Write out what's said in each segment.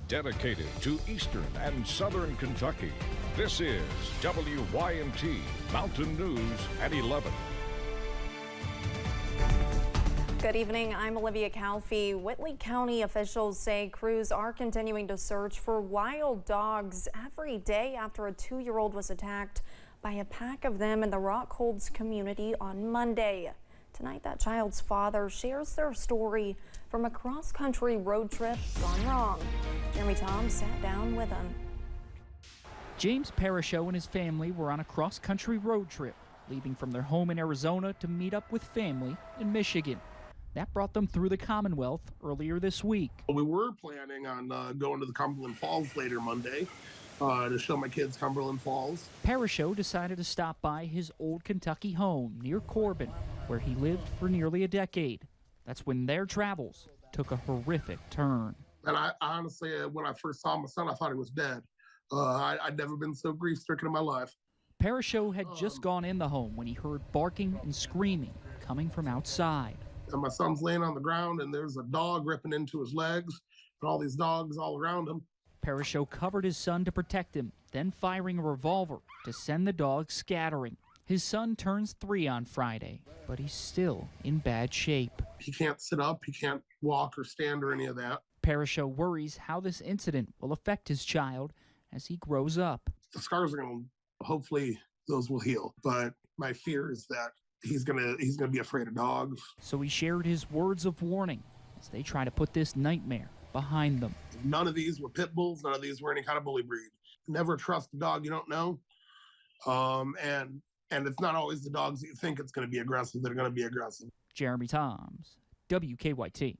dedicated to Eastern and Southern Kentucky. This is WYMT Mountain News at 11. Good evening, I'm Olivia Calfee. Whitley County officials say crews are continuing to search for wild dogs every day after a 2-year-old was attacked by a pack of them in the Rockholds community on Monday. Tonight, that child's father shares their story from a cross-country road trip gone wrong. Jeremy Tom sat down with him. James Parashow and his family were on a cross-country road trip, leaving from their home in Arizona to meet up with family in Michigan. That brought them through the Commonwealth earlier this week. We were planning on going to the Cumberland Falls later Monday to show my kids Cumberland Falls. Parashow decided to stop by his old Kentucky home near Corbin, where he lived for nearly a decade. That's when their travels took a horrific turn. And I honestly, when I first saw my son, I thought he was dead. I'd never been so grief-stricken in my life. Parashow had just gone in the home when he heard barking and screaming coming from outside. And my son's laying on the ground, and there's a dog ripping into his legs, and all these dogs all around him. Parashow covered his son to protect him, then firing a revolver to send the dog scattering. His son turns 3 on Friday, but he's still in bad shape. He can't sit up, he can't walk or stand or any of that. Parashow worries how this incident will affect his child as he grows up. The scars are going to, hopefully, those will heal. But my fear is that he's gonna be afraid of dogs. So he shared his words of warning as they try to put this nightmare behind them. None of these were pit bulls. None of these were any kind of bully breed. Never trust a dog you don't know. And it's not always the dogs that you think it's going to be aggressive that are going to be aggressive. Jeremy Toms, WKYT.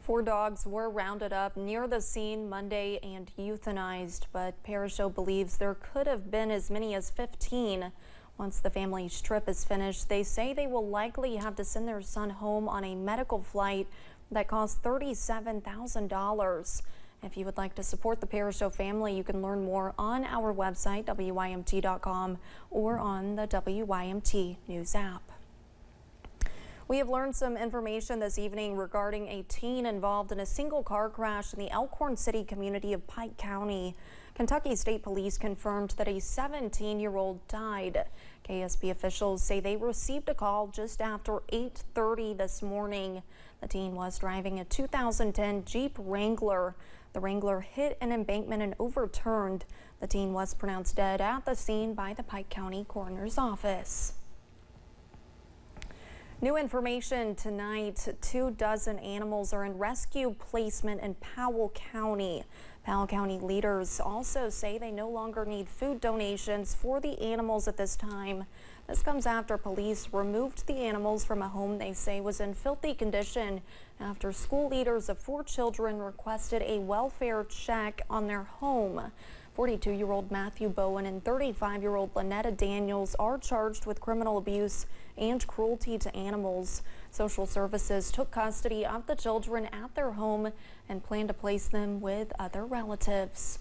4 dogs were rounded up near the scene Monday and euthanized, but Parashow believes there could have been as many as 15. Once the family's trip is finished, they say they will likely have to send their son home on a medical flight that costs $37,000. If you would like to support the Parashow family, you can learn more on our website, WYMT.com, or on the WYMT News app. We have learned some information this evening regarding a teen involved in a single car crash in the Elkhorn City community of Pike County. Kentucky State Police confirmed that a 17-year-old died. KSB officials say they received a call just after 8:30 this morning. The teen was driving a 2010 Jeep Wrangler. The Wrangler hit an embankment and overturned. The teen was pronounced dead at the scene by the Pike County Coroner's Office. New information tonight, 24 animals are in rescue placement in Powell County. Powell County leaders also say they no longer need food donations for the animals at this time. This comes after police removed the animals from a home they say was in filthy condition after school leaders of 4 children requested a welfare check on their home. 42-year-old Matthew Bowen and 35-year-old Lynetta Daniels are charged with criminal abuse and cruelty to animals. Social services took custody of the children at their home and plan to place them with other relatives.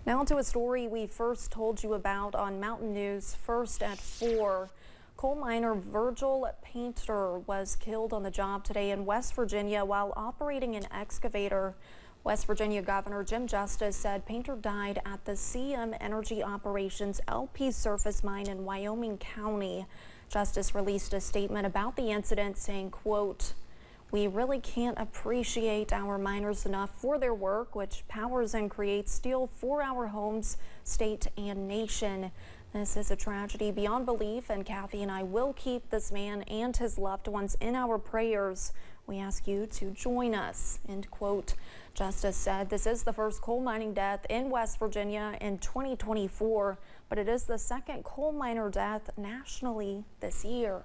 Now to a story we first told you about on Mountain News First at 4. Coal miner Virgil Painter was killed on the job today in West Virginia while operating an excavator. West Virginia Governor Jim Justice said Painter died at the CM Energy Operations LP surface mine in Wyoming County. Justice released a statement about the incident saying, quote, "We really can't appreciate our miners enough for their work, which powers and creates steel for our homes, state, and nation. This is a tragedy beyond belief, and Kathy and I will keep this man and his loved ones in our prayers. We ask you to join us," end quote. Justice said this is the first coal mining death in West Virginia in 2024, but it is the second coal miner death nationally this year.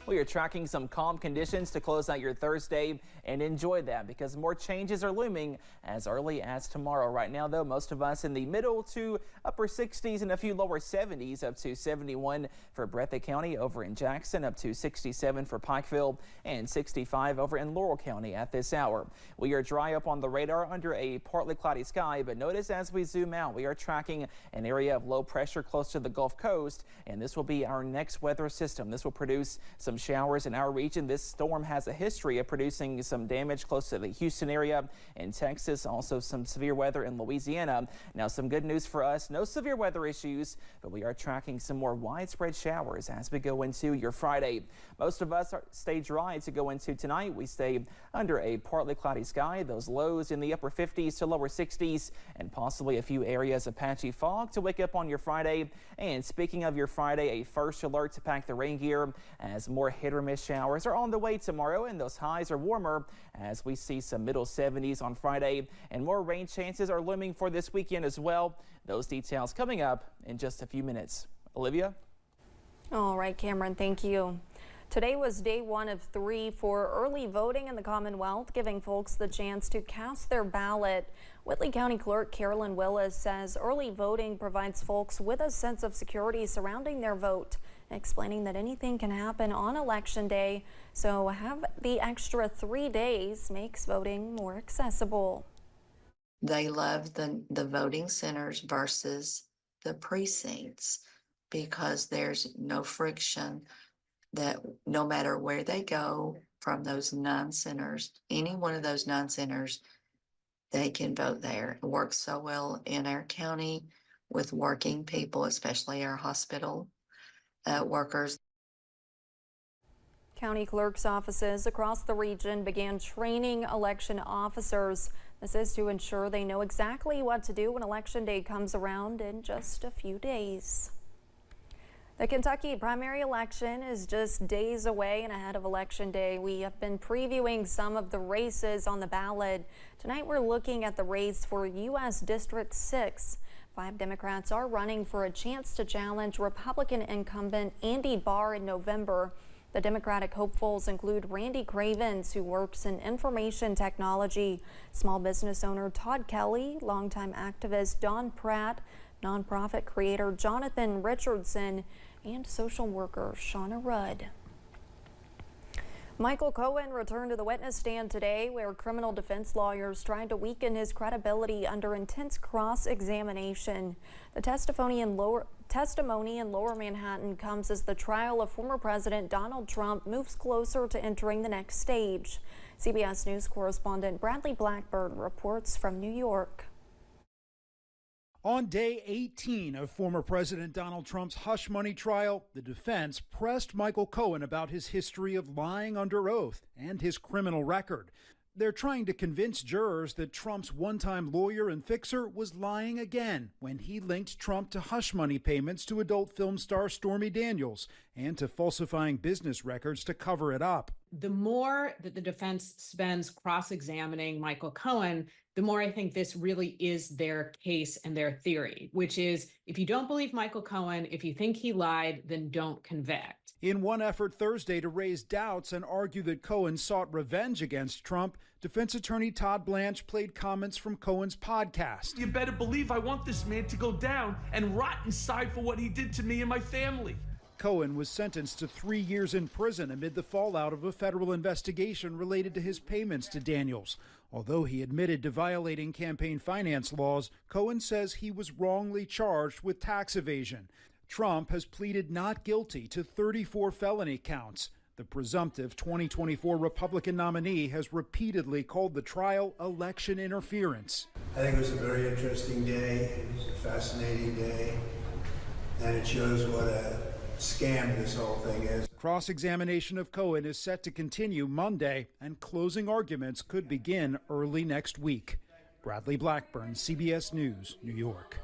We are tracking some calm conditions to close out your Thursday, and enjoy that because more changes are looming as early as tomorrow. Right now, though, most of us in the middle to upper 60s and a few lower 70s, up to 71 for Breathitt County over in Jackson, up to 67 for Pikeville, and 65 over in Laurel County at this hour. We are dry up on the radar under a partly cloudy sky, but notice as we zoom out, we are tracking an area of low pressure close to the Gulf Coast, and this will be our next weather system. This will produce some showers in our region. This storm has a history of producing some damage close to the Houston area and Texas. Also some severe weather in Louisiana. Now some good news for us. No severe weather issues, but we are tracking some more widespread showers as we go into your Friday. Most of us stay dry to go into tonight. We stay under a partly cloudy sky. Those lows in the upper 50s to lower 60s and possibly a few areas of patchy fog to wake up on your Friday. And speaking of your Friday, a first alert to pack the rain gear as more hit or miss showers are on the way tomorrow, and those highs are warmer as we see some middle 70s on Friday, and more rain chances are looming for this weekend as well. Those details coming up in just a few minutes. Olivia? All right, Cameron, thank you. Today was day 1 of 3 for early voting in the Commonwealth, giving folks the chance to cast their ballot. Whitley County Clerk Carolyn Willis says early voting provides folks with a sense of security surrounding their vote, explaining that anything can happen on Election Day, so have the extra 3 days makes voting more accessible. They love the voting centers versus the precincts because there's no friction, that no matter where they go from those 9 centers, any one of those 9 centers, they can vote there. It works so well in our county with working people, especially our hospital workers. County clerk's offices across the region began training election officers. This is to ensure they know exactly what to do when Election Day comes around in just a few days. The Kentucky primary election is just days away, and ahead of Election Day, we have been previewing some of the races on the ballot. Tonight, we're looking at the race for U.S. District 6. 5 Democrats are running for a chance to challenge Republican incumbent Andy Barr in November. The Democratic hopefuls include Randy Cravens, who works in information technology, small business owner Todd Kelly, longtime activist Don Pratt, nonprofit creator Jonathan Richardson, and social worker Shauna Rudd. Michael Cohen returned to the witness stand today, where criminal defense lawyers tried to weaken his credibility under intense cross-examination. The testimony in Lower Manhattan comes as the trial of former President Donald Trump moves closer to entering the next stage. CBS News correspondent Bradley Blackburn reports from New York. On day 18 of former President Donald Trump's hush money trial, the defense pressed Michael Cohen about his history of lying under oath and his criminal record. They're trying to convince jurors that Trump's one-time lawyer and fixer was lying again when he linked Trump to hush money payments to adult film star Stormy Daniels and to falsifying business records to cover it up. The more that the defense spends cross-examining Michael Cohen, the more I think this really is their case and their theory, which is if you don't believe Michael Cohen, if you think he lied, then don't convict. In one effort Thursday to raise doubts and argue that Cohen sought revenge against Trump, defense attorney Todd Blanche played comments from Cohen's podcast. You better believe I want this man to go down and rot inside for what he did to me and my family. Cohen was sentenced to 3 years in prison amid the fallout of a federal investigation related to his payments to Daniels. Although he admitted to violating campaign finance laws, Cohen says he was wrongly charged with tax evasion. Trump has pleaded not guilty to 34 felony counts. The presumptive 2024 Republican nominee has repeatedly called the trial election interference. I think it was a very interesting day. It was a fascinating day, and it shows what a scam this whole thing is. Cross-examination of Cohen is set to continue Monday, and closing arguments could begin early next week. Bradley Blackburn, CBS News, New York.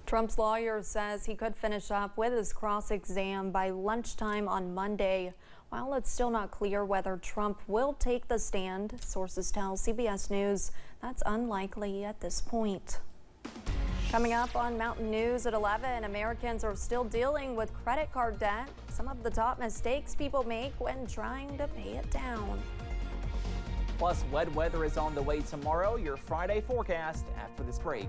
Trump's lawyer says he could finish up with his cross-exam by lunchtime on Monday. While it's still not clear whether Trump will take the stand, sources tell CBS News that's unlikely at this point. Coming up on Mountain News at 11, Americans are still dealing with credit card debt. Some of the top mistakes people make when trying to pay it down. Plus, wet weather is on the way tomorrow. Your Friday forecast after this break.